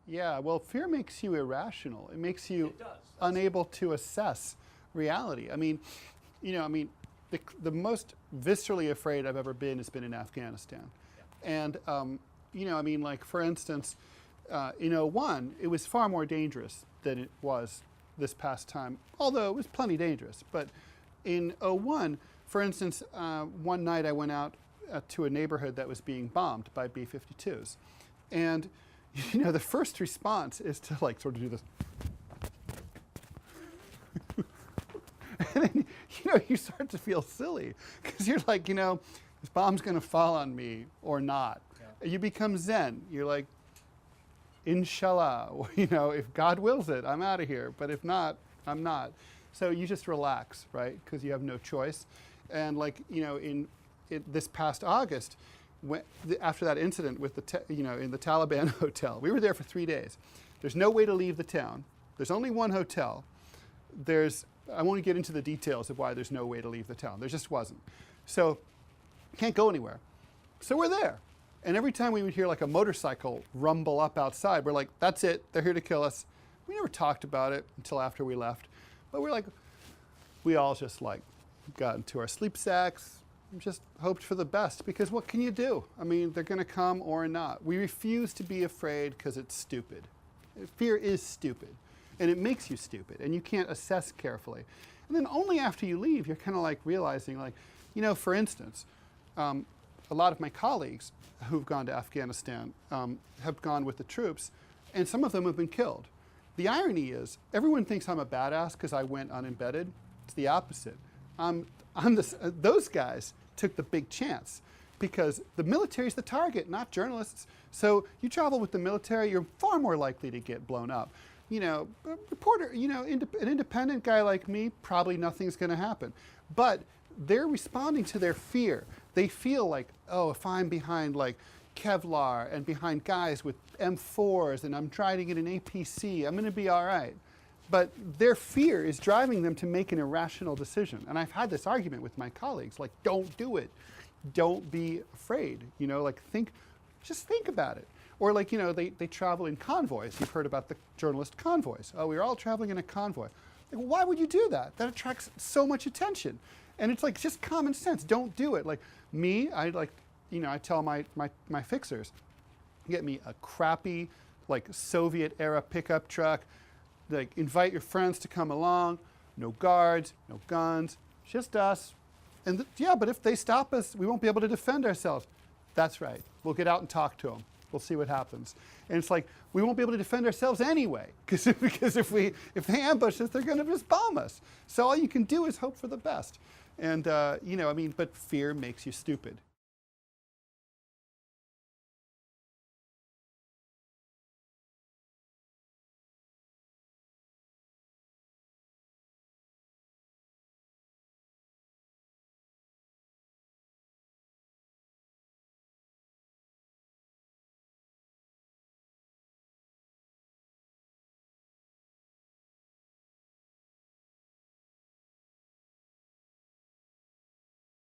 Yeah, well, fear makes you irrational. It makes you It does. unable to assess reality. I mean, the most viscerally afraid I've ever been has been in Afghanistan. Yeah. And, like, for instance, in '01, it was far more dangerous than it was this past time, although it was plenty dangerous. But in '01, for instance, one night I went out to a neighborhood that was being bombed by B-52s. And, the first response is to, like, sort of do this. And then, you start to feel silly because you're like, this bomb's going to fall on me or not. Yeah. You become Zen. You're like, Inshallah, if God wills it, I'm out of here. But if not, I'm not. So you just relax, right? Because you have no choice. And like, in this past August, after that incident with in the Taliban hotel, we were there for 3 days. There's no way to leave the town. There's only one hotel. I won't get into the details of why there's no way to leave the town. There just wasn't. So can't go anywhere. So we're there. And every time we would hear like a motorcycle rumble up outside, we're like, that's it, they're here to kill us. We never talked about it until after we left. But we all just like got into our sleep sacks, just hoped for the best, because what can you do? I mean, they're gonna come or not. We refuse to be afraid because it's stupid. Fear is stupid, and it makes you stupid, and you can't assess carefully. And then only after you leave, you're kind of like realizing, like, for instance, a lot of my colleagues who've gone to Afghanistan have gone with the troops, and some of them have been killed. The irony is, everyone thinks I'm a badass because I went unembedded. It's the opposite. Those guys took the big chance because the military is the target, not journalists. So you travel with the military, you're far more likely to get blown up. A reporter, an independent guy like me, probably nothing's going to happen. But they're responding to their fear. They feel like, oh, if I'm behind like Kevlar and behind guys with M4s and I'm driving in an APC, I'm going to be all right. But their fear is driving them to make an irrational decision. And I've had this argument with my colleagues, like, don't do it. Don't be afraid. Just think about it. Or like, they travel in convoys. You've heard about the journalist convoys. Oh, we're all traveling in a convoy. Like, why would you do that? That attracts so much attention. And it's like, just common sense. Don't do it. Like me, I tell my fixers, get me a crappy, like Soviet era pickup truck. Like, invite your friends to come along. No guards, no guns, just us. And but if they stop us, we won't be able to defend ourselves. That's right. We'll get out and talk to them. We'll see what happens. And it's like, we won't be able to defend ourselves anyway, because if they ambush us, they're going to just bomb us. So all you can do is hope for the best. And but fear makes you stupid.